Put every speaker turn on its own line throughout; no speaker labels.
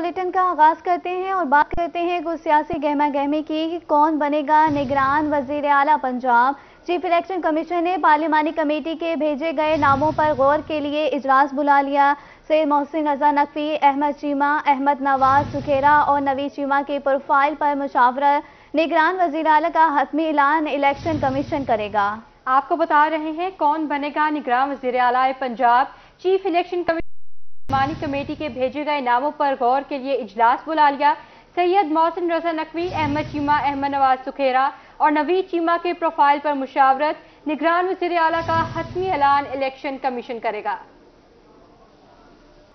Bulletin का आगाज करते हैं और बात करते हैं कुछ सियासी गहमा गहमी की कि कौन बनेगा निगरान वजीर आला पंजाब। चीफ इलेक्शन कमीशन ने पार्लिमानी कमेटी के भेजे गए नामों पर गौर के लिए इजलास बुला लिया। सैयद मोहसिन रजा नकवी, अहमद चीमा, अहमद नवाज सुखेरा और नवीद चीमा की प्रोफाइल पर मुशावरत निगरान वजीर आला का हतमी ऐलान इलेक्शन कमीशन करेगा।
आपको बता रहे हैं कौन बनेगा निगरान वजीर आला पंजाब। चीफ इलेक्शन पार्लिमानी कमेटी के भेजे गए नामों पर गौर के लिए इजलास बुला लिया। सैयद मोहसिन रजा नकवी, अहमद चीमा, अहमद नवाज सुखेरा और नवीद चीमा के प्रोफाइल पर मुशावरत निगरान वजीर आला का हतमी ऐलान इलेक्शन कमीशन करेगा।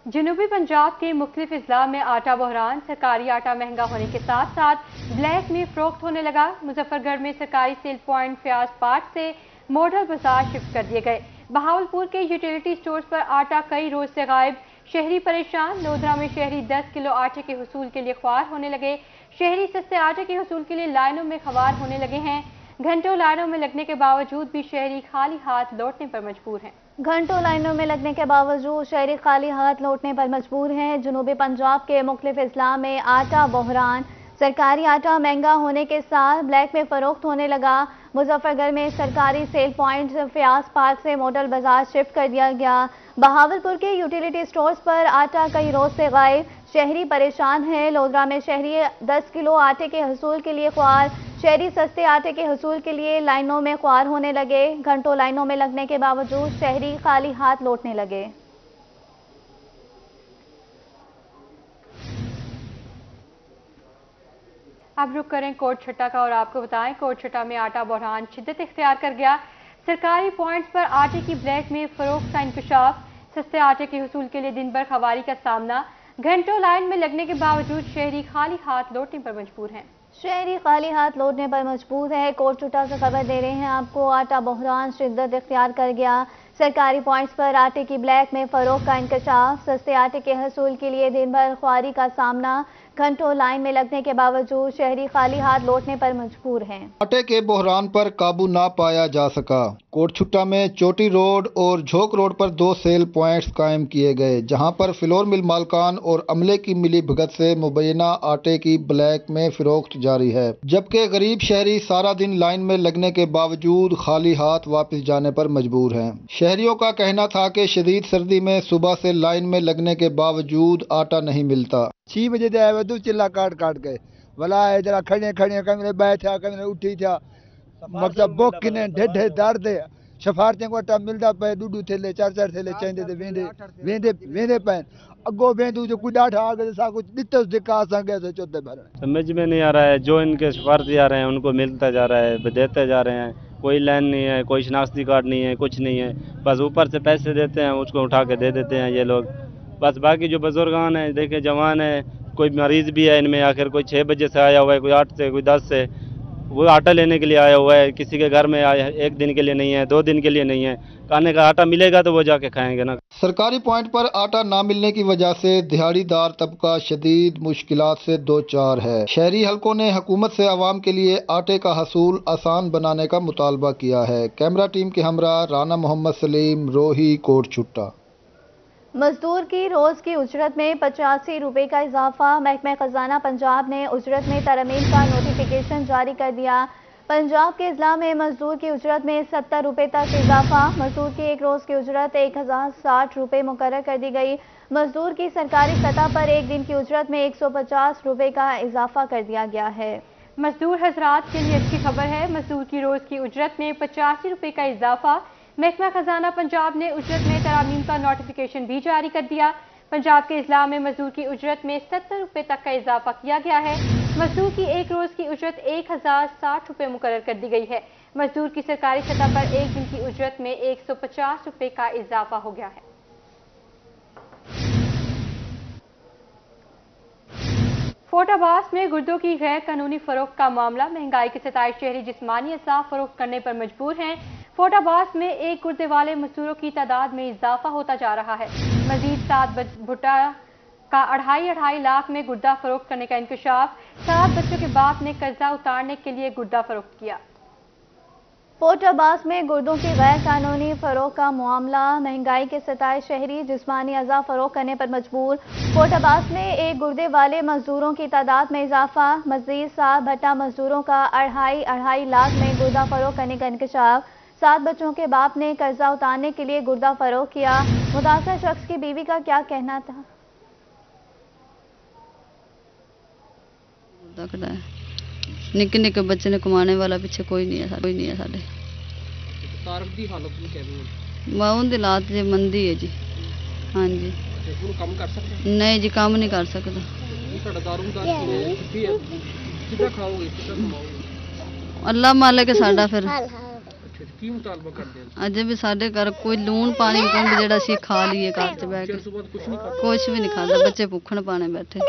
जनूबी पंजाब के मुख्तलिफ अजला में आटा बहरान, सरकारी आटा महंगा होने के साथ साथ ब्लैक में फरोख्त होने लगा। मुजफ्फरगढ़ में सरकारी सेल पॉइंट फ्याज पार्क से मॉडल बाजार शिफ्ट कर दिए गए। बहावलपुर के यूटिलिटी स्टोर्स पर आटा कई रोज से गायब, शहरी परेशान। लोधरा में शहरी 10 किलो आटे के हुसूल के लिए ख्वार होने लगे। शहरी सस्ते आटे के हुसूल के लिए लाइनों में ख्वार होने लगे हैं। घंटों लाइनों में लगने के बावजूद भी शहरी खाली हाथ लौटने पर मजबूर हैं।
घंटों लाइनों में लगने के बावजूद शहरी खाली हाथ लौटने पर मजबूर हैं। जनूबी पंजाब के मुख्तलिफ अजला में आटा बहरान, सरकारी आटा महंगा होने के साथ ब्लैक में फरोख्त होने लगा। मुजफ्फरगढ़ में सरकारी सेल पॉइंट फ्याज पार्क से मॉडल बाजार शिफ्ट कर दिया गया। बहावलपुर के यूटिलिटी स्टोर्स पर आटा कई रोज से गायब, शहरी परेशान है। लोधरा में शहरी 10 किलो आटे के हसूल के लिए ख्वार, शहरी सस्ते आटे के हसूल के लिए लाइनों में ख्वार होने लगे। घंटों लाइनों में लगने के बावजूद शहरी खाली हाथ लौटने लगे।
अब रुक करें कोट छट्टा का और आपको बताएं कोट छट्टा में आटा बहरान शिद्दत इख्तियार कर गया। सरकारी पॉइंट्स पर आटे की ब्लैक में फरोख्त का इंकशाफ, सस्ते आटे के हुसूल के लिए दिन भर खवारी का सामना। घंटों लाइन में लगने के बावजूद शहरी खाली हाथ लौटने पर मजबूर हैं।
शहरी खाली हाथ लौटने पर मजबूर है। कोट छुट्टा से खबर दे रहे हैं आपको, आटा बहरान शिद्दत इख्तियार कर गया। सरकारी पॉइंट्स पर आटे की ब्लैक में फरोख्त का इंकशाफ, सस्ते आटे के हसूल के लिए दिन भर ख्वारी का सामना। घंटों लाइन में लगने के बावजूद शहरी खाली हाथ लौटने पर मजबूर हैं।
आटे के बहरान पर काबू ना पाया जा सका। कोटछुट्टा में चोटी रोड और झोंक रोड पर 2 सेल पॉइंट्स कायम किए गए, जहां पर फ्लोर मिल मालकान और अमले की मिली भगत से मुबैना आटे की ब्लैक में फरोख्त जारी है, जबकि गरीब शहरी सारा दिन लाइन में लगने के बावजूद खाली हाथ वापस जाने पर मजबूर हैं। शहरियों का कहना था कि शदीद सर्दी में सुबह से लाइन में लगने के बावजूद आटा नहीं मिलता।
6 बजे दे आए तो चिल्ला काट के भला जरा खड़े कमरे बैठा कमरे उठी था मतलब बुक किने ढेढे दर्द शफारतें को आटा मिलता पे दूडू थेले 4 थेले चंदे वेंदे वेंदे पैन अगो वेंदू जो कुछ आठा आगे सा कुछ दित्तस दिखा संगे से चौथे भर
समझ में नहीं आ रहा है। जो इनके सिफारती आ रहे हैं उनको मिलता जा रहा है, देते जा रहे हैं। कोई लाइन नहीं है, कोई शनाख्ती कार्ड नहीं है, कुछ नहीं है। बस ऊपर से पैसे देते हैं, उसको उठा के दे देते हैं ये लोग। बस बाकी जो बुजुर्गान हैं, देखे जवान है, कोई मरीज भी है इनमें, आखिर कोई 6 बजे से आया हुआ है, कोई 8 से, कोई 10 से, वो आटा लेने के लिए आया हुआ है। किसी के घर में आया 1 दिन के लिए नहीं है, 2 दिन के लिए नहीं है। खाने का आटा मिलेगा तो वो जाके खाएंगे ना।
सरकारी पॉइंट पर आटा ना मिलने की वजह से दिहाड़ीदार तबका शदीद मुश्किलात से दो चार है। शहरी हलकों ने हुकूमत से आवाम के लिए आटे का हसूल आसान बनाने का मुतालबा किया है। कैमरा टीम के हमरा राना मोहम्मद सलीम, रोही, कोट छुट्टा।
मजदूर की रोज की उजरत में 85 रुपए का इजाफा। महकमा खजाना पंजाब ने उजरत में तरमीम का नोटिफिकेशन जारी कर दिया। पंजाब के अजला में मजदूर की उजरत में 70 रुपए तक इजाफा। मजदूर की एक रोज की उजरत 1060 रुपए मुकर्रर कर दी गई। मजदूर की सरकारी सतह पर एक दिन की उजरत में 150 रुपए का इजाफा कर दिया गया है।
मजदूर हजरात के लिए अच्छी खबर है। मजदूर की रोज की उजरत में 85 रुपए का इजाफा। महकमा खजाना पंजाब ने उजरत में तरामीम का नोटिफिकेशन भी जारी कर दिया। पंजाब के इस्लाम में मजदूर की उजरत में 70 रुपए तक का इजाफा किया गया है। मजदूर की एक रोज की उजरत 1060 रुपए मुकर्रर कर दी गई है। मजदूर की सरकारी सतह पर एक दिन की उजरत में 150 रुपए का इजाफा हो गया है। फोर्टाबास में गुर्दों की गैर कानूनी फरोख्त का मामला। महंगाई के सताए शहरी जिस्मानी असा फरोख्त करने पर मजबूर हैं। फोर्टाबास में एक गुर्दे वाले मजदूरों की तादाद में इजाफा होता जा रहा है। मजीद 7 भुट्टा का 2.5 लाख में गुर्दा फरोख्त करने का इंकशाफ। 7 बच्चों के बाप ने कर्जा उतारने के लिए गुर्दा फरोख्त किया।
पोर्ट अब्बास में गुर्दों की गैर कानूनी फरोख्त का मामला, महंगाई के सताए शहरी जिस्मानी अज़ा फरोख्त करने पर मजबूर। पोर्ट अब्बास में एक गुर्दे वाले मजदूरों की तादाद में इजाफा, मजीद 7 भट्टा मजदूरों का 2.5 लाख में गुर्दा फरोख्त करने का इंकशाफ। 7 बच्चों के बाप ने कर्जा उतारने के लिए गुर्दा फरोख्त किया। मुतासर शख्स की बीवी का क्या कहना था?
निक्के निक्के बच्चे ने कमाने वाला पीछे कोई नहीं है साडे। माउन दी लात जी मंदी है जी। हाँ जी। नहीं जी, काम नहीं कर सकता। अल्लाह मालिक है साडा। फिर अजे भी साडे घर कोई लून पानी कुंड जेड़ा सी खा लीए घर च बैठ के, कुछ भी नहीं खाता। बच्चे भुखण पाने बैठे।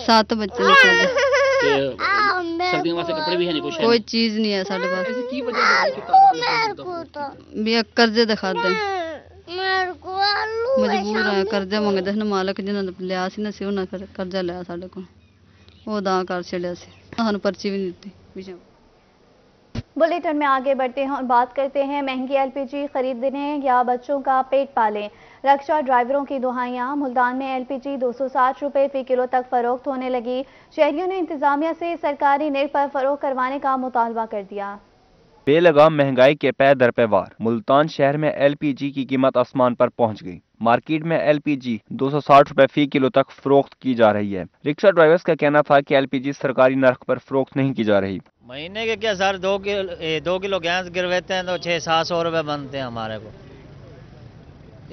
7 बच्चे ने साडे। सर्दियों वास्ते कपड़े भी है नहीं, कोई चीज नहीं है साडे पास। भी कर्जे दिखा दे, मजबूर है। कर्जा मंगदे ने मालक जिन्होंने लिया सी ना, उन्हें फिर कर्जा लिया साडे को, वो दां कर छड़िया सी। सानू पर्ची भी नहीं दी।
बुलेटिन में आगे बढ़ते हैं और बात करते हैं महंगी एलपीजी खरीदने या बच्चों का पेट पालें। रक्षा ड्राइवरों की दुहाइयां। मुल्तान में एलपीजी 260 रुपए फी किलो तक फरोख्त होने लगी। शहरियों ने इंतजामिया से सरकारी नेट पर फरोख्त करवाने का मुतालबा कर दिया।
बेलगाम महंगाई के पै दर पे वार। मुल्तान शहर में एलपीजी की कीमत आसमान पर पहुंच गई। मार्केट में एलपीजी 260 रुपए फी किलो तक फरोख्त की जा रही है। रिक्शा ड्राइवर्स का कहना था कि एलपीजी सरकारी नर्ख पर फरोख्त नहीं की जा रही।
महीने के क्या सर, 2 किलो गैस गिरवाते हैं तो 600-700 रुपए बनते हैं हमारे को।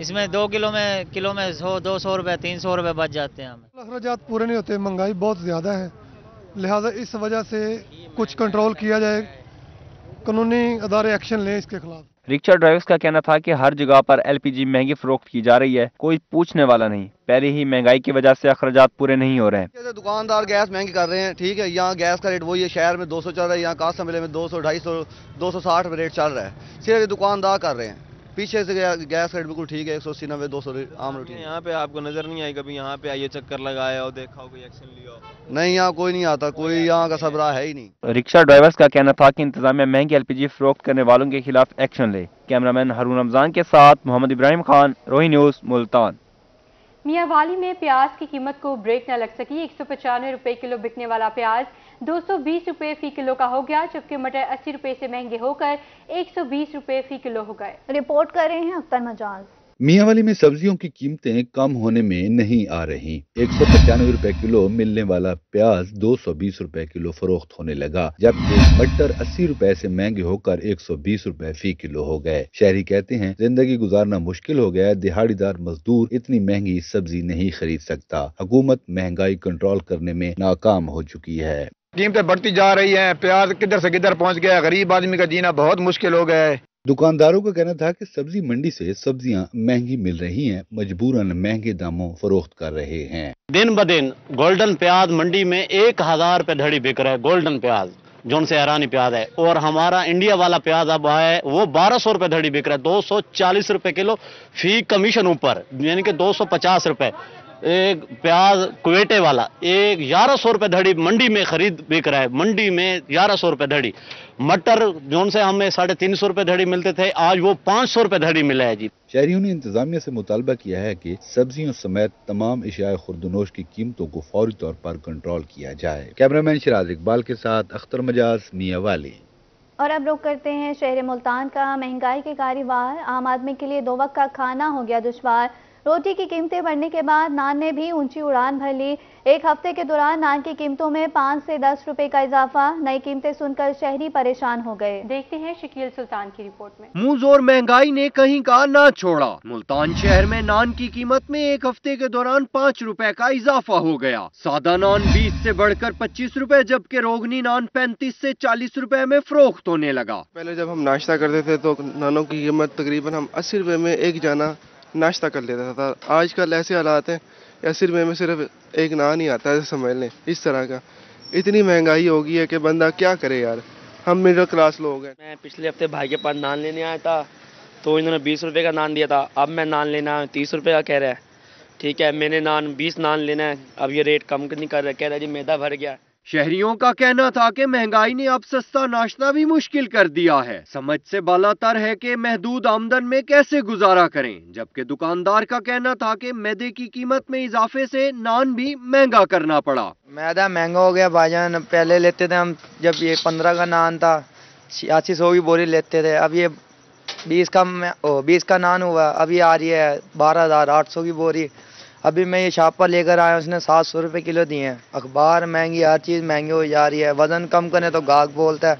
इसमें 2 किलो में 100-200 रुपए 300 रुपए बच जाते हैं हमें।
अखराजात पूरे नहीं होते, महंगाई बहुत ज्यादा है, लिहाजा इस वजह से कुछ कंट्रोल किया जाए, कानूनी अदारे एक्शन लें इसके खिलाफ।
रिक्शा ड्राइवर्स का कहना था कि हर जगह पर एलपीजी महंगी फरोख्त की जा रही है, कोई पूछने वाला नहीं। पहले ही महंगाई की वजह से अखराजात पूरे नहीं हो रहे हैं।
दुकानदार गैस महंगी कर रहे हैं, ठीक है। यहाँ गैस का रेट वही है, शहर में 200 चल रहा है, यहाँ कासा मिले में 200, 250, 260 रुपये रेट चल रहा है। सिर्फ दुकानदार कर रहे हैं। पीछे से गैस रेट बिल्कुल ठीक है, 180, 90, 200 आम रोटी।
यहाँ पे आपको नजर नहीं आई कभी? यहाँ पे आइए, चक्कर लगाया और देखा हो, कोई एक्शन लिया हो?
नहीं, यहाँ कोई नहीं आता, कोई यहाँ का सबरा है ही नहीं।
रिक्शा ड्राइवर्स का कहना था कि इंतजामिया महंगी एलपीजी फरोख्त करने वालों के खिलाफ एक्शन ले। कैमरामैन हारून रमजान के साथ मोहम्मद इब्राहिम खान, रोही न्यूज, मुल्तान।
मियांवाली में प्याज की कीमत को ब्रेक न लग सकी। 195 रुपए किलो बिकने वाला प्याज 220 रुपए फी किलो का हो गया, जबकि मटर 80 रुपए से महंगे होकर 120 रुपए फी किलो हो गए।
रिपोर्ट कर रहे हैं अख्तर मजाज।
मियांवाली में सब्जियों की कीमतें कम होने में नहीं आ रही। 195 रुपए किलो मिलने वाला प्याज 220 रुपए किलो फरोख्त होने लगा, जबकि मटर 80 रुपए से महंगे होकर 120 रुपए फी किलो हो गए। शहरी कहते हैं जिंदगी गुजारना मुश्किल हो गया, दिहाड़ीदार मजदूर इतनी महंगी सब्जी नहीं खरीद सकता। हुकूमत महंगाई कंट्रोल करने में नाकाम हो चुकी है।
कीमतें बढ़ती जा रही हैं, प्याज किधर से किधर पहुंच गया, गरीब आदमी का जीना बहुत मुश्किल हो गया है।
दुकानदारों का कहना था कि सब्जी मंडी से सब्जियां महंगी मिल रही हैं, मजबूरन महंगे दामों फरोख्त कर रहे हैं।
दिन ब दिन गोल्डन प्याज मंडी में 1000 रुपए धड़ी बिक रहा है। गोल्डन प्याज जोन से हैरानी प्याज है, और हमारा इंडिया वाला प्याज अब है वो 1200 रुपए धड़ी बिक रहा है। 240 रुपए किलो फी कमीशन ऊपर, यानी कि 250 रुपए। एक प्याज कुवेटे वाला 1100 रुपए धड़ी मंडी में खरीद बिक रहा है, मंडी में 1100 रुपए धड़ी। मटर जोन से हमें 350 रुपए धड़ी मिलते थे, आज वो 500 रुपए धड़ी मिला है जी।
शहरियों ने इंतजामिया से मुतालबा किया है कि सब्जियों समेत तमाम इशाए खुर्दनोश की कीमतों को फौरी तौर पर कंट्रोल किया जाए। कैमरामैन शिराज इकबाल के साथ अख्तर मजाज, मियांवाली।
और अब रुक करते हैं शहर मुल्तान का। महंगाई के कारीवार, आम आदमी के लिए 2 वक्त का खाना हो गया दुश्वार। रोटी की कीमतें बढ़ने के बाद नान ने भी ऊंची उड़ान भर ली। एक हफ्ते के दौरान नान की कीमतों में 5 से 10 रुपए का इजाफा। नई कीमतें सुनकर शहरी परेशान हो गए।
देखते हैं शकील सुल्तान की रिपोर्ट में।
मुंह जोर महंगाई ने कहीं का ना छोड़ा। मुल्तान शहर में नान की कीमत में एक हफ्ते के दौरान 5 रुपए का इजाफा हो गया। सादा नान 20 से बढ़कर 25 रुपए, जबकि रोगनी नान 35 से 40 रुपए में फरोख्त होने लगा।
पहले जब हम नाश्ता करते थे तो नानों की कीमत तकरीबन हम 80 रुपए में एक जाना नाश्ता कर लेता था। आजकल ऐसे हालात हैं 80 रुपए में सिर्फ एक नान ही आता है, समझ लें। इस तरह का इतनी महंगाई हो गई है कि बंदा क्या करे यार, हम मिडिल क्लास लोग हैं।
मैं पिछले हफ्ते भाई के पास नान लेने आया था, तो इन्होंने 20 रुपए का नान दिया था। अब मैं नान लेना 30 रुपए का कह रहा है। ठीक है, मैंने 20 नान लेना है, अब ये रेट कम नहीं कर रहा, कह रहा है जी मैदा भर गया।
शहरियों का कहना था कि महंगाई ने अब सस्ता नाश्ता भी मुश्किल कर दिया है। समझ से बालातर है कि महदूद आमदन में कैसे गुजारा करें, जबकि दुकानदार का कहना था कि मैदे की कीमत में इजाफे से नान भी महंगा करना पड़ा।
मैदा महंगा हो गया भाईजान, पहले लेते थे हम जब ये 15 का नान था 8600 की बोरी लेते थे, अब ये 20 का नान हुआ, अभी आ रही है 12,800 की बोरी। अभी मैं ये शॉप पर लेकर आया, उसने 700 रुपये किलो दिए हैं। अखबार महंगी, हर चीज़ महंगी हो जा रही है। वजन कम करने तो गाहक बोलता है,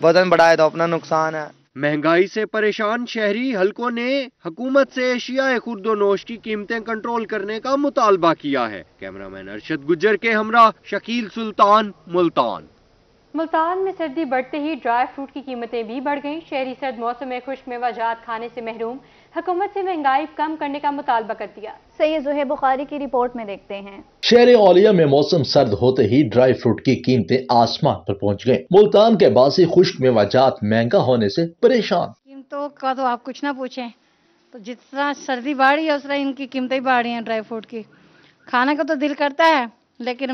वजन बढ़ाए तो अपना नुकसान है।
महंगाई से परेशान शहरी हलकों ने हुकूमत से एशिया खुर्दोनोश की कीमतें कंट्रोल करने का मुतालबा किया है। कैमरामैन अरशद गुज्जर के हमरा शकील सुल्तान, मुल्तान।
मुल्तान में सर्दी बढ़ते ही ड्राई फ्रूट की कीमतें भी बढ़ गईं। शहरी सर्द मौसम में खुश्क मेवाजात खाने से महरूम, हुकूमत से महंगाई कम करने का मुतालबा कर दिया।
सैयद ज़ुहैब बुखारी की रिपोर्ट में देखते हैं।
शहर औलिया में मौसम सर्द होते ही ड्राई फ्रूट की कीमतें आसमान पर पहुंच गईं। मुल्तान के बासी खुश्क मेवाजात महंगा होने से परेशान।
कीमतों का तो आप कुछ ना पूछें, तो जितना सर्दी बढ़ रही है उस तरह इनकी कीमतें बढ़ रही हैं। ड्राई फ्रूट की खाने का तो दिल करता है, लेकिन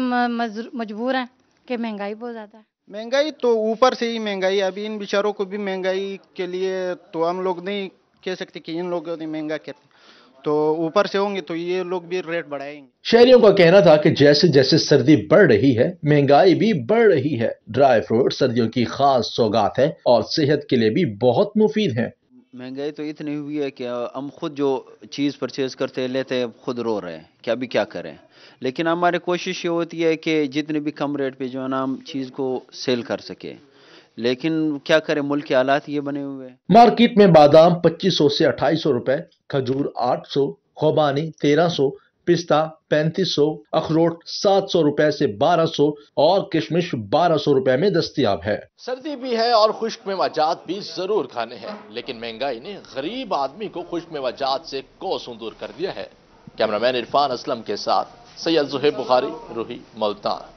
मजबूर है कि महंगाई बहुत ज्यादा है।
महंगाई तो ऊपर से ही महंगाई, अभी इन बेचारों को भी महंगाई के लिए तो हम लोग नहीं कह सकते कि इन लोगों ने महंगा कहते, तो ऊपर से होंगे तो ये लोग भी रेट बढ़ाएंगे।
शहरियों का कहना था कि जैसे जैसे सर्दी बढ़ रही है महंगाई भी बढ़ रही है। ड्राई फ्रूट सर्दियों की खास सौगात है और सेहत के लिए भी बहुत मुफीद है।
महंगाई तो इतनी हुई है कि हम खुद जो चीज़ परचेज करते लेते खुद रो रहे हैं कि अभी क्या करें, लेकिन हमारी कोशिश ये होती है कि जितने भी कम रेट पे जो है ना हम चीज़ को सेल कर सके, लेकिन क्या करें, मुल्क के हालात ये बने हुए हैं।
मार्केट में बादाम 2500 से 2800 रुपए, खजूर 800, खुबानी 1300, पिस्ता 3500, अखरोट 700 रुपए से 1200 और किशमिश 1200 रुपए में दस्तयाब है।
सर्दी भी है और खुश्क मेवाजात भी जरूर खाने हैं, लेकिन महंगाई ने गरीब आदमी को खुश्क मेवाजात से कोसों दूर कर दिया है। कैमरामैन इरफान असलम के साथ सैयद ज़ुहैब बुखारी, रूही, मुल्तान।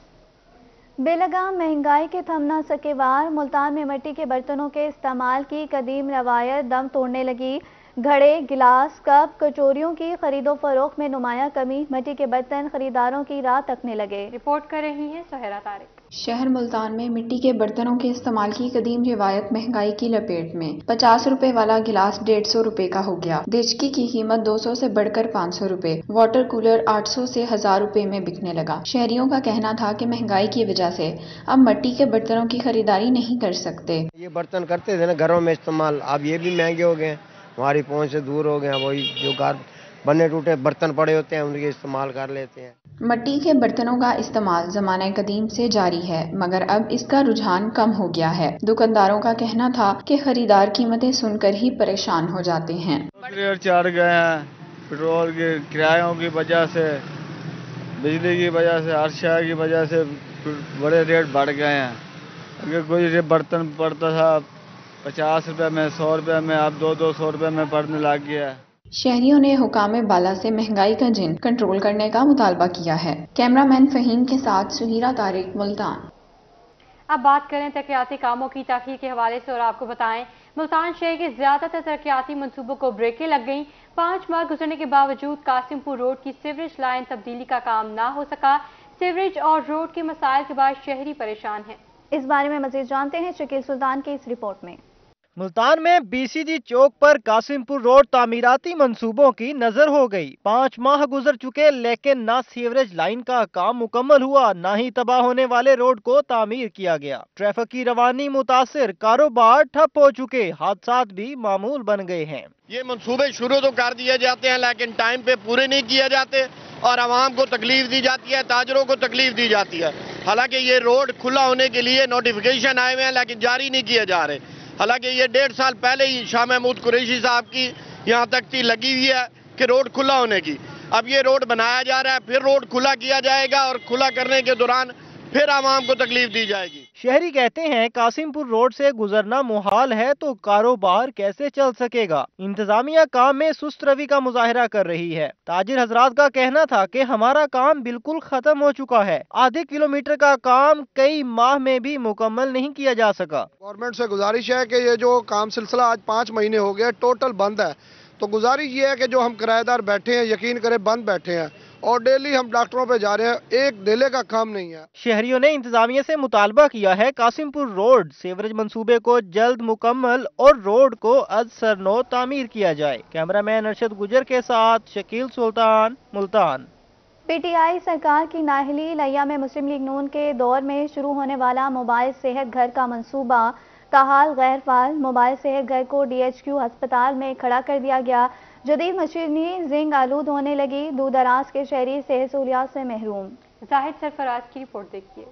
बेलगाम महंगाई के थम न सके वार, मुल्तान में मिट्टी के बर्तनों के इस्तेमाल की कदीम रवायत दम तोड़ने लगी। घड़े, गिलास, कप, कचोरियों की खरीदो फरोख्त में नुमायां कमी, मिट्टी के बर्तन खरीदारों की राह तकने लगे।
रिपोर्ट कर रही हैं सोहेरा तारिक।
शहर मुल्तान में मिट्टी के बर्तनों के इस्तेमाल की कदीम रिवायत महंगाई की लपेट में। 50 रुपए वाला गिलास 150 रुपए का हो गया। देचकी की कीमत 200 से बढ़कर 500 रुपए, वाटर कूलर 800 से 1000 रुपए में बिकने लगा। शहरियों का कहना था कि महंगाई की वजह से अब मिट्टी के बर्तनों की खरीदारी नहीं कर सकते।
ये बर्तन करते थे ना घरों में इस्तेमाल, अब ये भी महंगे हो गए, हमारी पहुंच से दूर हो गए। वही जो घर बने टूटे बर्तन पड़े होते हैं उनके इस्तेमाल कर लेते हैं।
मिट्टी के बर्तनों का इस्तेमाल ज़माने कदीम से जारी है, मगर अब इसका रुझान कम हो गया है। दुकानदारों का कहना था कि खरीदार कीमतें सुनकर ही परेशान हो जाते हैं।
रेट चढ़ गए हैं, पेट्रोल के किरायों की वजह से, बिजली की वजह से, हर शय की वजह से बड़े रेट बढ़ गए हैं। अगर कोई बर्तन पड़ता था 50 रुपए में, 100 रुपए में, अब 200-200 रुपए में पड़ने लग गया है।
शहरियों ने हुकाम बाला से महंगाई का जिन कंट्रोल करने का मुतालबा किया है। कैमरामैन फहीम के साथ सुहीरा तारिक, मुल्तान।
अब बात करें तरक्याती कामों की ताखीर के हवाले से और आपको बताएं मुल्तान शहर के ज्यादातर तरक्याती मंसूबों को ब्रेकें लग गईं। 5 माह गुजरने के बावजूद कासिमपुर रोड की सीवरेज लाइन तब्दीली का काम ना हो सका। सीवरेज और रोड के मसाइल के बाद शहरी परेशान हैं।
इस बारे में मजीद जानते हैं शकील सुल्तान की इस रिपोर्ट में।
मुल्तान में बीसीजी चौक पर कासिमपुर रोड तामीराती मंसूबों की नजर हो गई। 5 माह गुजर चुके, लेकिन ना सीवरेज लाइन का काम मुकम्मल हुआ, ना ही तबाह होने वाले रोड को तामीर किया गया। ट्रैफिक की रवानी मुतासिर, कारोबार ठप हो चुके, हादसात भी मामूल बन गए हैं।
ये मंसूबे शुरू तो कर दिए जाते हैं, लेकिन टाइम पे पूरे नहीं किए जाते और आवाम को तकलीफ दी जाती है, ताजरों को तकलीफ दी जाती है। हालांकि ये रोड खुला होने के लिए नोटिफिकेशन आए हुए हैं, लेकिन जारी नहीं किए जा रहे। हालांकि ये 1.5 साल पहले ही शाह महमूद कुरैशी साहब की यहाँ तख्ती लगी हुई है कि रोड खुला होने की। अब ये रोड बनाया जा रहा है, फिर रोड खुला किया जाएगा और खुला करने के दौरान फिर आवाम को तकलीफ दी जाएगी।
शहरी कहते हैं कासिमपुर रोड से गुजरना मुहाल है तो कारोबार कैसे चल सकेगा। इंतजामिया काम में सुस्त रवि का मुजाहरा कर रही है। ताजिर हजरात का कहना था कि हमारा काम बिल्कुल खत्म हो चुका है। आधे किलोमीटर का काम कई माह में भी मुकम्मल नहीं किया जा सका।
गवर्नमेंट से गुजारिश है कि ये जो काम सिलसिला आज 5 महीने हो गए टोटल बंद है, तो गुजारिश ये है कि जो हम किराएदार बैठे हैं, यकीन करें बंद बैठे हैं,
اور ڈیلی ہم ڈاکٹروں پہ جا رہے ہیں، ایک دھیلے کا کام نہیں ہے۔
شہریوں نے انتظامیہ سے مطالبہ کیا ہے قاسم پور روڈ سیوریج منصوبے کو جلد مکمل اور روڈ کو از سر نو تعمیر کیا جائے۔ کیمرہ مین ارشد گجر کے ساتھ شکیل سلطان، ملتان۔
پی ٹی آئی سرکار کی نااہلی لیا میں مسلم لیگ نون کے دور میں شروع ہونے والا موبائل صحت گھر کا منصوبہ تاحال غیر فعال۔ موبائل صحت گھر کو ڈی ایچ کیو ہسپتال میں کھڑا کر دیا گیا۔ جدید مشینری زنگ آلود ہونے لگی، دور دراز کے شہری صحت سہولیات سے محروم۔
زاہد سرفراز کی رپورٹ دیکھیے۔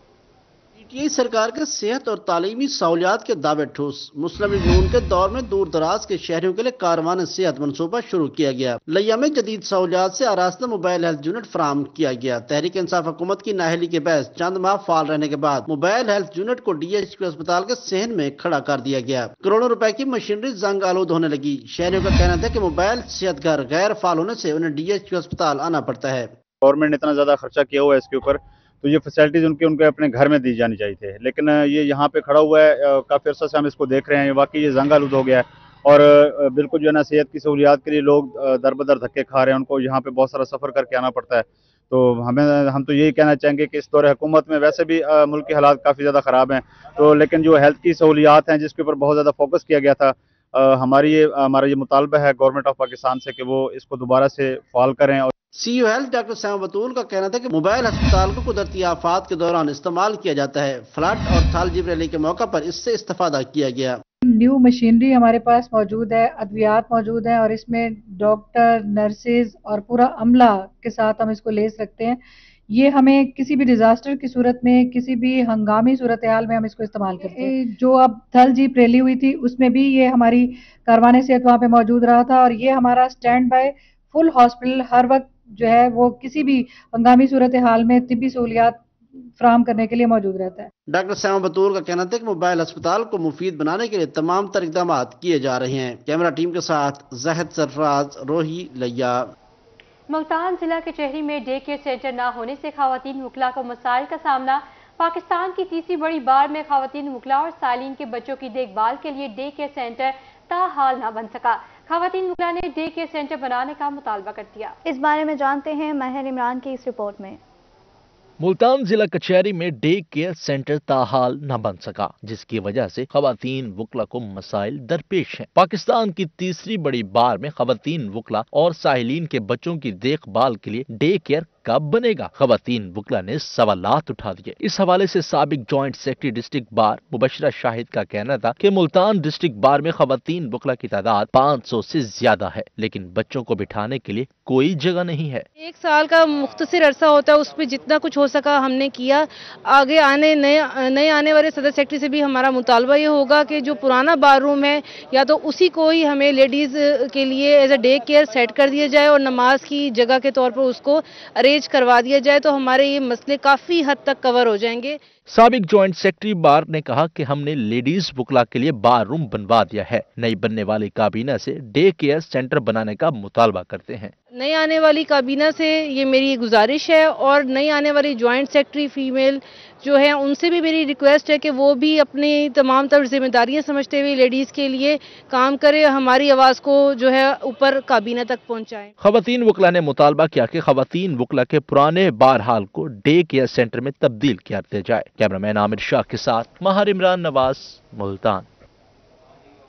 پی ٹی آئی سرکار کے صحت اور تعلیمی سہولیات کے دعوے ٹھوس۔ مسلم لیگ نون کے دور میں دور دراز کے شہریوں کے لیے کاروان صحت منصوبہ شروع کیا گیا۔ لیا میں جدید سہولیات سے آراستہ موبائل ہیلتھ یونٹ فراہم کیا گیا۔ تحریک انصاف حکومت کی نااہلی کے باعث چند ماہ فعال رہنے کے بعد موبائل ہیلتھ یونٹ کو ڈی ایچ کیو اسپتال کے صحن میں کھڑا کر دیا گیا۔ کروڑوں روپے کی مشینری زنگ آلود ہونے لگی۔ شہریوں کا کہنا تھا کہ موبائل صحت گھر غیر فعال ہونے سے انہیں ڈی ایچ کیو اسپتال آنا پڑتا ہے۔
گورنمنٹ نے اتنا زیادہ خرچہ کیا ہوا ہے اس کے اوپر، تو یہ فیسلٹیز ان کے اپنے گھر میں دی جانی چاہیے تھے، لیکن یہ یہاں پہ کھڑا ہوا ہے، کافی عرصہ سے ہم اس کو دیکھ رہے ہیں، واقعی یہ زنگ آلود ہو گیا ہے اور بالکل جو ہے نا صحت کی سہولیات کے لیے لوگ در بدر دھکے کھا رہے ہیں، ان کو یہاں پہ بہت سارا سفر کر کے آنا پڑتا ہے۔ تو ہم تو یہی کہنا چاہیں گے کہ اس دور حکومت میں ویسے بھی ملک کے حالات کافی زیادہ خراب ہیں، تو لیکن جو ہیلتھ کی سہولیات ہیں جس کے اوپر بہت زیادہ فوکس کیا گیا تھا، ہمارا یہ مطالبہ ہے گورنمنٹ آف پاکستان سے کہ وہ اس کو دوبارہ سے فعال کریں۔ اور
سی او ہیلتھ ڈاکٹر سیما بطول کا کہنا تھا کہ موبائل ہسپتال کو قدرتی آفات کے دوران استعمال کیا جاتا ہے۔ فلڈ اور تھال جیب ریلی کے موقع پر اس سے استفادہ کیا گیا۔
نیو مشینری ہمارے پاس موجود ہے، ادویات موجود ہیں، اور اس میں ڈاکٹر، نرسز اور پورا عملہ کے ساتھ ہم اس کو لیس رکھتے ہیں۔ یہ ہمیں کسی بھی ڈیزاسٹر کی صورت میں، کسی بھی ہنگامی صورتحال میں ہم اس کو استعمال کرتے ہیں۔ جو اب تھل جیپ ریلی ہوئی تھی اس میں بھی یہ ہماری کاروان صحت وہاں پہ موجود رہا تھا، اور یہ ہمارا سٹینڈ بائی فل ہاسپٹل ہر وقت جو ہے وہ کسی بھی ہنگامی صورتحال میں طبی سہولیات فراہم کرنے کے لیے موجود رہتا ہے۔
ڈاکٹر سیما بطول کا کہنا تھا کہ موبائل ہسپتال کو مفید بنانے کے لیے تمام تر اقدامات کیے جا رہے ہیں۔ کیمرہ ٹیم کے ساتھ زاہد سرفراز، روہی، لیا۔
ملتان ضلع کے چہری میں ڈے کیئر سینٹر نہ ہونے سے خواتین وکلاء کو مسائل کا سامنا۔ پاکستان کی تیسری بڑی بار میں خواتین وکلاء اور سائلین کے بچوں کی دیکھ بھال کے لیے ڈے کیئر سینٹر تاحال نہ بن سکا۔ خواتین وکلاء نے ڈے کیئر سینٹر بنانے کا مطالبہ کر دیا۔
اس بارے میں جانتے ہیں ماہر عمران کی اس رپورٹ میں۔
ملتان ضلع کچہری میں ڈے کیئر سینٹر تاحال نہ بن سکا، جس کی وجہ سے خواتین وکلاء کو مسائل درپیش ہیں۔ پاکستان کی تیسری بڑی بار میں خواتین وکلاء اور سائلین کے بچوں کی دیکھ بھال کے لیے ڈے کیئر کب بنے گا؟ خواتین وکلاء نے سوالات اٹھا دیے۔ اس حوالے سے سابق جوائنٹ سیکرٹری ڈسٹرکٹ بار مبشرہ شاہد کا کہنا تھا کہ ملتان ڈسٹرکٹ بار میں خواتین وکلاء کی تعداد 500 سے زیادہ ہے، لیکن بچوں کو بٹھانے کے لیے کوئی جگہ نہیں ہے۔
ایک سال کا مختصر عرصہ ہوتا ہے، اس میں جتنا کچھ ہو سکا ہم نے کیا۔ آگے نئے آنے والے صدر سیکرٹری سے بھی ہمارا مطالبہ یہ ہوگا کہ جو پرانا بار روم ہے یا تو اسی کو ہی ہمیں لیڈیز کے لیے as a day care set کر دیا جائے اور نماز کی جگہ کے طور پر اس کو ارینج کروا دیا جائے، تو ہمارے یہ مسئلے کافی حد تک کور ہو جائیں گے۔
سابق جوائنٹ سیکرٹری بار نے کہا کہ ہم نے لیڈیز وکلاء کے لیے بار روم بنوا دیا ہے، نئی بننے والی کابینہ سے ڈے کیئر سینٹر بنانے کا مطالبہ کرتے ہیں۔
نئی آنے والی کابینہ سے یہ میری گزارش ہے، اور نئی آنے والی جوائنٹ سیکرٹری فیمیل جو ہے ان سے بھی میری ریکویسٹ ہے کہ وہ بھی اپنی تمام تر ذمہ داریاں سمجھتے ہوئے لیڈیز کے لیے کام کرے، ہماری آواز کو جو ہے اوپر کابینہ تک پہنچائیں۔
خواتین وکلاء نے مطالبہ کیا کہ خواتین وکلاء کے پرانے بار ہال کو ڈے کیئر سینٹر میں تبدیل کیا دیا جائے۔ کیمرہ مین عامر شاہ کے ساتھ ماہر عمران نواز، ملتان۔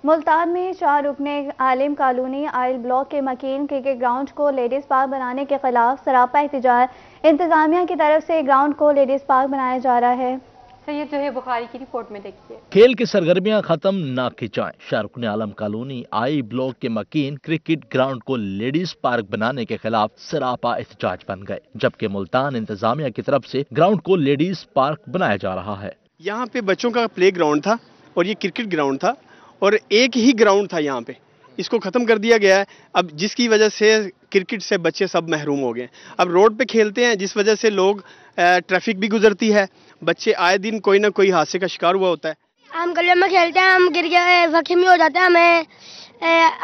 ملتان میں 4 رکنے عالم کالونی آئل بلاک کے مکین کرکٹ گراؤنڈ کو لیڈیز پارک بنانے کے خلاف سراپا احتجاج۔ انتظامیہ کی طرف سے گراؤنڈ کو لیڈیز پارک بنایا جا رہا ہے۔
سید زہیر بخاری کی رپورٹ میں دیکھیے۔
کھیل کی سرگرمیاں ختم نہ کھچائیں، 4 رکن عالم کالونی آئی بلاک کے مکین کرکٹ گراؤنڈ کو لیڈیز پارک بنانے کے خلاف سراپا احتجاج بن گئے، جبکہ ملتان انتظامیہ کی طرف سے گراؤنڈ کو لیڈیز پارک بنایا جا رہا ہے۔
یہاں پہ بچوں کا پلے گراؤنڈ تھا اور یہ کرکٹ گراؤنڈ تھا، اور ایک ہی گراؤنڈ تھا یہاں پہ، اس کو ختم کر دیا گیا ہے، اب جس کی وجہ سے کرکٹ سے بچے سب محروم ہو گئے۔ اب روڈ پہ کھیلتے ہیں، جس وجہ سے لوگ ٹریفک بھی گزرتی ہے، بچے آئے دن کوئی نہ کوئی حادثے کا شکار ہوا ہوتا ہے۔
ہم گلیوں میں کھیلتے ہیں، ہم گر کے زخمی ہو جاتے ہیں، ہمیں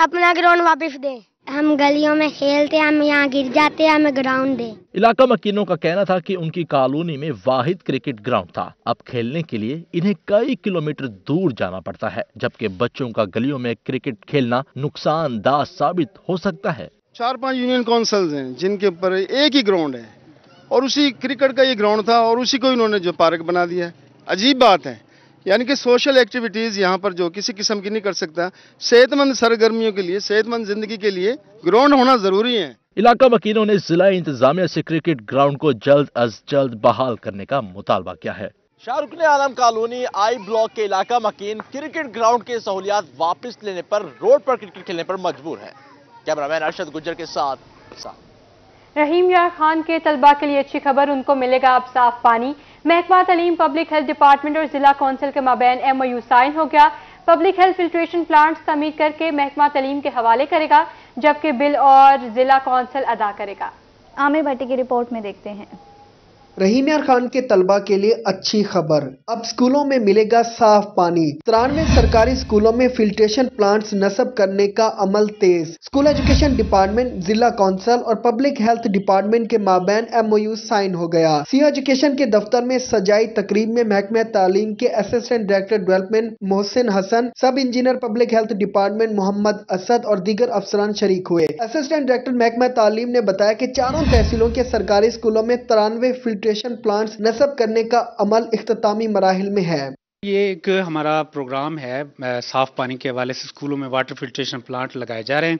اپنا گراؤنڈ واپس دیں۔ ہم گلیوں میں کھیلتے ہیں، ہم یہاں گر جاتے ہیں، ہمیں گراؤنڈ دیں۔
علاقہ مکینوں کا کہنا تھا کہ ان کی کالونی میں واحد کرکٹ گراؤنڈ تھا، اب کھیلنے کے لیے انہیں کئی کلومیٹر دور جانا پڑتا ہے، جبکہ بچوں کا گلیوں میں کرکٹ کھیلنا نقصان دہ ثابت ہو سکتا ہے۔
4-5 यूनियन काउंसिल्स हैं जिनके ऊपर एक ही ग्राउंड है और उसी क्रिकेट का ये ग्राउंड था और उसी को इन्होंने जो पार्क बना दिया है। अजीब बात है, यानी कि सोशल एक्टिविटीज़ यहाँ पर जो किसी किस्म की नहीं कर सकता। सेहतमंद सरगर्मियों के लिए, सेहतमंद जिंदगी के लिए ग्राउंड होना ज़रूरी है।
इलाका वकीलों ने जिला इंतजामिया से क्रिकेट ग्राउंड को जल्द अज जल्द बहाल करने का मुतालबा किया है।
शाहरुख आलम कॉलोनी आई ब्लॉक के इलाका मकीन क्रिकेट ग्राउंड के सहूलियात वापस लेने पर रोड पर क्रिकेट खेलने पर मजबूर है। कैमरामैन अरशद गुज्जर के साथ
रहीम यार खान के तलबा के लिए अच्छी खबर, उनको मिलेगा अब साफ पानी। महकमा तालीम, पब्लिक हेल्थ डिपार्टमेंट और जिला कौंसिल के माबैन MOU साइन हो गया। पब्लिक हेल्थ फिल्ट्रेशन प्लांट्स तमीर करके महकमा तालीम के हवाले करेगा, जबकि बिल और जिला कौंसिल अदा करेगा।
आमिर भट्टी की रिपोर्ट में देखते हैं।
रहीम यार खान के तलबा के लिए अच्छी खबर, अब स्कूलों में मिलेगा साफ पानी। 93 सरकारी स्कूलों में फिल्ट्रेशन प्लांट्स नस्ब करने का अमल तेज। स्कूल एजुकेशन डिपार्टमेंट, जिला कौंसिल और पब्लिक हेल्थ डिपार्टमेंट के माबैन MOU साइन हो गया। सीओ एजुकेशन के दफ्तर में सजाई तकरीब में महकमा तालीम के assistant director development Mohsin Hasan, sub engineer public health department Mohammad Asad और दीगर अफसरान शरीक हुए। असिस्टेंट डायरेक्टर महकमा तालीम ने बताया कि चारों तहसीलों के सरकारी स्कूलों में 93 फिल्ट्रेशन प्लांट्स नस्ब करने का अमल इख्तितामी मराहिल में है।
ये एक हमारा प्रोग्राम है, साफ पानी के हवाले से स्कूलों में वाटर फिल्ट्रेशन प्लांट लगाए जा रहे हैं।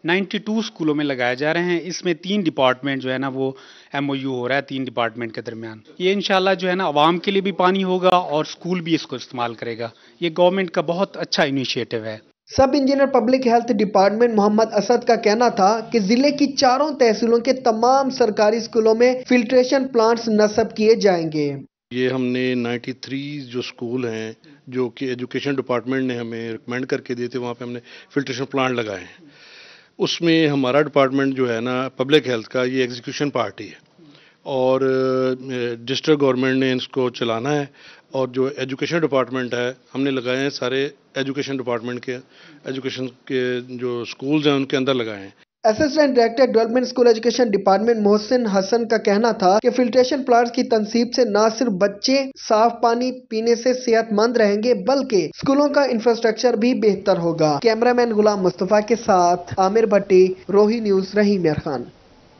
92 स्कूलों में लगाए जा रहे हैं। इसमें 3 डिपार्टमेंट जो है ना वो MOU हो रहा है 3 डिपार्टमेंट के दरमियान। ये इंशाल्लाह जो है ना आवाम के लिए भी पानी होगा और स्कूल भी इसको इस्तेमाल करेगा। ये गवर्नमेंट का बहुत अच्छा इनिशिएटिव है।
सब engineer public health department Mohammad Asad का कहना था कि जिले की चारों तहसीलों के तमाम सरकारी स्कूलों में फिल्ट्रेशन प्लांट्स नस्ब किए जाएंगे।
ये हमने 93 जो स्कूल हैं जो कि एजुकेशन डिपार्टमेंट ने हमें रिकमेंड करके दिए थे, वहाँ पे हमने फिल्ट्रेशन प्लांट लगाए हैं। उसमें हमारा डिपार्टमेंट जो है ना पब्लिक हेल्थ का, ये एग्जीक्यूशन पार्टी है और डिस्ट्रिक्ट गवर्नमेंट ने इसको चलाना है। और जो एजुकेशन डिपार्टमेंट है हमने लगाए हैं सारे एजुकेशन डिपार्टमेंट के, एजुकेशन के जो स्कूल्स हैं उनके अंदर लगाए हैं।
Assistant director development school education department Mohsin Hasan का कहना था कि फिल्ट्रेशन प्लांट्स की तनसीब से न सिर्फ बच्चे साफ पानी पीने से सेहतमंद रहेंगे बल्कि स्कूलों का इंफ्रास्ट्रक्चर भी बेहतर होगा। कैमरामैन गुलाम मुस्तफा के साथ आमिर भट्टी, रोही न्यूज, रहीम यार खान।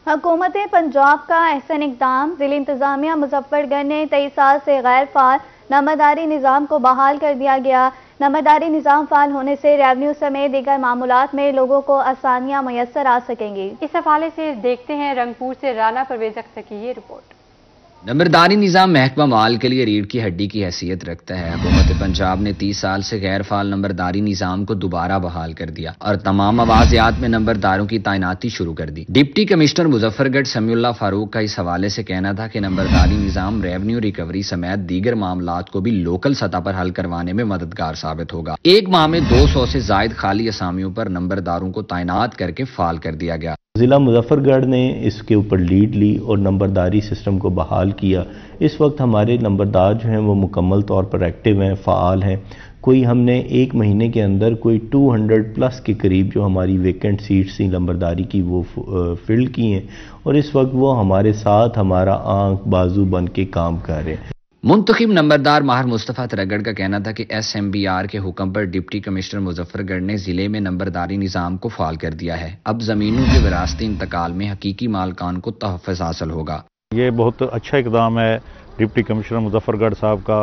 हुकूमत पंजाब का अहसन इक़दाम, जिला इंतजामिया मुजफ्फरगढ़ ने 23 साल से गैर फाल नंबरदारी निज़ाम को बहाल कर दिया गया। नंबरदारी निज़ाम फाल होने से रेवन्यू समेत दीगर मामूलात में लोगों को आसानियां मैसर आ सकेंगी।
इस हवाले से देखते हैं रंगपुर से राना परवेज अख्तर की ये रिपोर्ट।
नंबरदारी निज़ाम महकमा माल के लिए रीढ़ की हड्डी की हैसियत रखता है। हुकूमत पंजाब ने 30 साल से गैर फाल नंबरदारी निज़ाम को दोबारा बहाल कर दिया और तमाम आवाज़ियात में नंबरदारों की तैनाती शुरू कर दी। डिप्टी कमिश्नर मुजफ्फरगढ़ समीउल्लाह फारूक का इस हवाले से कहना था कि नंबरदारी निज़ाम रेवन्यू रिकवरी समेत दीगर मामलात को भी लोकल सतह पर हल करवाने में मददगार साबित होगा। एक माह में 200 से जायद खाली असामियों पर नंबरदारों को तैनात करके फाल कर दिया गया।
ज़िला मुजफ्फरगढ़ ने इसके ऊपर लीड ली और नंबरदारी सिस्टम को बहाल किया। इस वक्त हमारे नंबरदार जो हैं वो मुकम्मल तौर पर एक्टिव हैं, फ़ाल हैं। कोई हमने एक महीने के अंदर कोई 200 प्लस के करीब जो हमारी वेकेंट सीट्स थी नंबरदारी की वो फिल की हैं और इस वक्त वो हमारे साथ हमारा आंख बाजू बन के काम कर रहे हैं।
मुंतखब नंबरदार माहर मुस्तफ़ा तरगड़ का कहना था कि SMBR के हुक्म पर डिप्टी कमिश्नर मुजफ्फरगढ़ ने जिले में नंबरदारी निज़ाम को फाल कर दिया है। अब ज़मीनों के विरासती इंतकाल में हकीकी मालकान को तहफ़्फ़ुज़ हासिल होगा।
ये बहुत अच्छा इक़दाम है डिप्टी कमिश्नर मुजफ्फरगढ़ साहब का।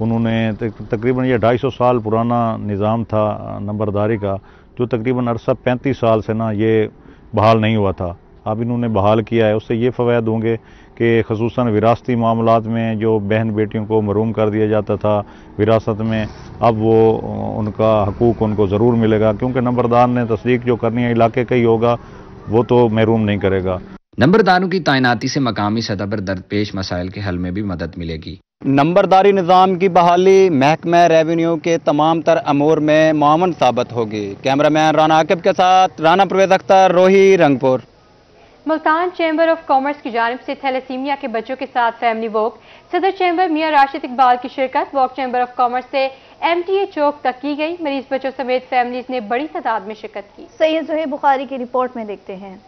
उन्होंने तकरीबन ये 250 साल पुराना निज़ाम था नंबरदारी का, जो तकरीबन अरसा 35 साल से ना ये बहाल नहीं हुआ था। अब इन्होंने बहाल किया है। उससे ये फ़वायद होंगे कि ख़ुसूसन विरासती मामलात में जो बहन बेटियों को महरूम कर दिया जाता था विरासत में, अब वो उनका हकूक़ उनको ज़रूर मिलेगा, क्योंकि नंबरदार ने तस्दीक जो करनी है इलाके का ही होगा, वो तो महरूम नहीं करेगा।
नंबरदारों की तैनाती से मकामी सतह पर दरपेश मसाइल के हल में भी मदद मिलेगी।
नंबरदारी निज़ाम की बहाली महकमा रेवेन्यू के तमाम तर अमूर में मुआवन साबित होगी। कैमरामैन राना आकिब के साथ राना परवेज अख्तर, रोही, Rangpur.
Multan chamber of commerce की जानिब से थैलेसीमिया के बच्चों के साथ फैमिली वॉक, सदर चैम्बर मियां राशिद इकबाल की शिरकत। वॉक चैम्बर ऑफ कॉमर्स से MTA चौक तक की गई। मरीज बच्चों समेत फैमिलीज ने बड़ी तादाद में शिरकत की।
सैयद ज़ुहैब बुखारी की रिपोर्ट में देखते हैं।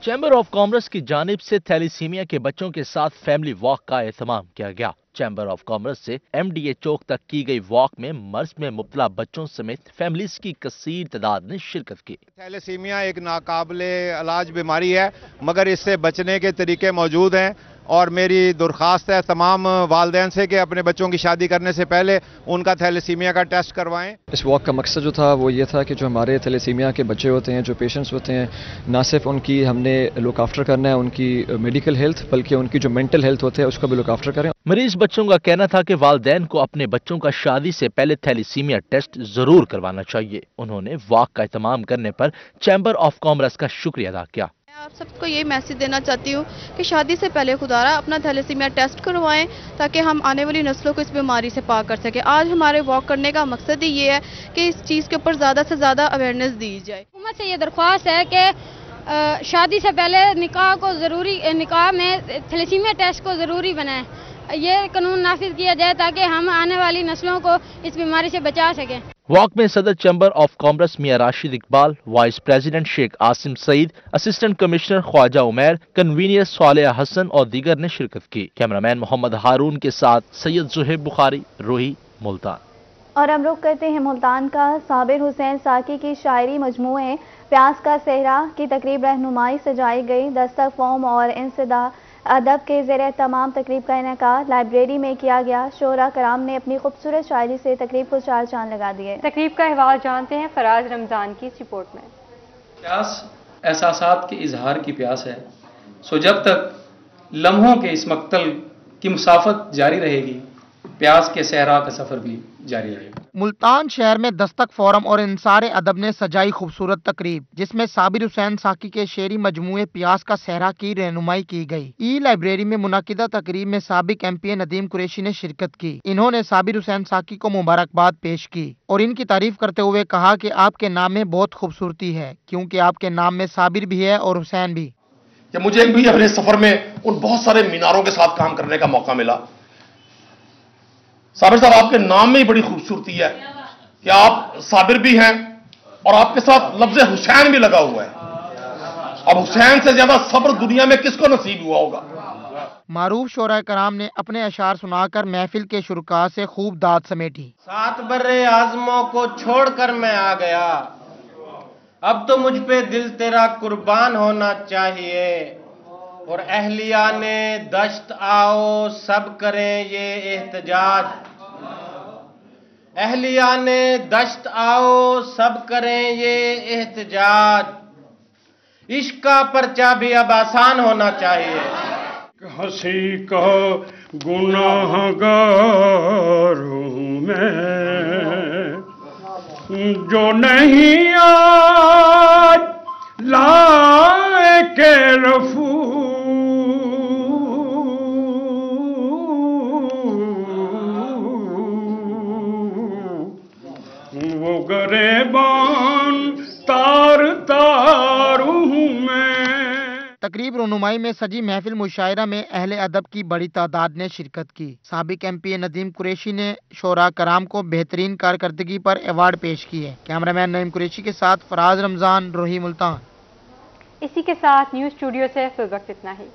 चैम्बर ऑफ कॉमर्स की जानिब से थैलेसीमिया के बच्चों के साथ फैमिली वॉक का एहतमाम किया गया। चैम्बर ऑफ कॉमर्स से MDA चौक तक की गई वॉक में मर्ज में मुब्तला बच्चों समेत फैमिलीज की कसीर तादाद ने शिरकत की।
थैलेसीमिया एक नाकाबिले इलाज बीमारी है, मगर इससे बचने के तरीके मौजूद हैं और मेरी दरख्वास्त है तमाम वालिदैन से कि अपने बच्चों की शादी करने से पहले उनका थैलेसीमिया का टेस्ट करवाएं।
इस वॉक का मकसद जो था वो ये था कि जो हमारे थैलेसीमिया के बच्चे होते हैं, जो पेशेंट्स होते हैं, ना सिर्फ उनकी हमने लुक आफ्टर करना है उनकी मेडिकल हेल्थ, बल्कि उनकी जो मेंटल हेल्थ होते हैं उसका भी लुक आफ्टर करें।
मरीज बच्चों का कहना था कि वालिदैन को अपने बच्चों का शादी से पहले थैलेसीमिया टेस्ट जरूर करवाना चाहिए। उन्होंने वॉक का एहतमाम करने पर चैम्बर ऑफ कॉमर्स का शुक्रिया अदा किया।
आप सबको ये मैसेज देना चाहती हूँ कि शादी से पहले खुदारा अपना थैलेसीमिया टेस्ट करवाएं ताकि हम आने वाली नस्लों को इस बीमारी से पाक कर सकें। आज हमारे वॉक करने का मकसद ही ये है कि इस चीज़ के ऊपर ज़्यादा से ज़्यादा अवेयरनेस दी जाए।
हुकूमत से ये दरख्वास्त है कि शादी से पहले निकाह में थैलेसीमिया टेस्ट को ज़रूरी बनाएं। ये कानून नाफिज किया जाए ताकि हम आने वाली नस्लों को इस बीमारी से बचा सकें।
वॉक में सदर chamber of commerce Mian Rashid Iqbal, vice president Sheikh Asim Saeed, assistant commissioner Khawaja Umair, convener Saleh Hasan और दीगर ने शिरकत की। कैमरामैन मोहम्मद हारून के साथ सैयद ज़ुहैब बुखारी, रोही, मुल्तान।
और हम रुख करते हैं मुल्तान का। साबिर हुसैन साकी की शायरी मजमूए प्यास का सेहरा की तकरीब रहनुमाई सजाई गई। दस्तक फॉर्म और इंसदा अदब के ज़ेरे तमाम तकरीब का इनेकाद लाइब्रेरी में किया गया। शोरा कराम ने अपनी खूबसूरत शायरी से तकरीब को चार चांद लगा दिए।
तकरीब का अहवाल जानते हैं फराज रमजान की इस रिपोर्ट में।
प्यास एहसासात के इजहार की प्यास है, सो जब तक लम्हों के इस मक्तल की मुसाफत जारी रहेगी, प्यास के सहरा का सफर भी जारी रहेगा।
मुल्तान शहर में दस्तक फोरम और इंसार अदब ने सजाई खूबसूरत तकरीब, जिसमें साबिर हुसैन साकी के शेरी मजमूए प्यास का सहरा की रहनुमाई की गई। ई लाइब्रेरी में मुनाकिदा तकरीब में साबिक MP नदीम कुरैशी ने शिरकत की। इन्होंने साबिर हुसैन साकी को मुबारकबाद पेश की और इनकी तारीफ करते हुए कहा कि आपके नाम में बहुत खूबसूरती है, क्योंकि आपके नाम में साबिर भी है और हुसैन भी।
मुझे भी अपने सफर में उन बहुत सारे मीनारों के साथ काम करने का मौका मिला। साबिर साहब, आपके नाम में ही बड़ी खूबसूरती है कि आप साबिर भी हैं और आपके साथ लफ्ज हुसैन भी लगा हुआ है। अब हुसैन से ज्यादा सब्र दुनिया में किसको नसीब हुआ होगा।
मारूफ शोरा कराम ने अपने अशार सुनाकर महफिल के शुरका से खूब दाद समेटी।
7 बर्रे आज़मों को छोड़कर मैं आ गया, अब तो मुझ पे दिल तेरा कुर्बान होना चाहिए। और अहलिया ने दश्त आओ सब करें ये एहतजाज, अहलिया ने दश्त आओ सब करें ये एहतजाज, इश्क का पर्चा भी अब आसान होना चाहिए।
हंसी का गुनाहगार हूँ मैं, जो नहीं आज लाए के रफू, वो गरेबान तार तार हूँ मैं।
तकरीब रहनुमाई में सजी महफिल मुशायरा में अहले अदब की बड़ी तादाद ने शिरकत की। साबिक MP नदीम कुरैशी ने शोरा कराम को बेहतरीन कारकर्दगी पर अवार्ड पेश किए। कैमरामैन नईम कुरैशी के साथ फराज रमजान, रोही, मुल्तान।
इसी के साथ न्यूज़ स्टूडियो से फिल वक्त इतना ही।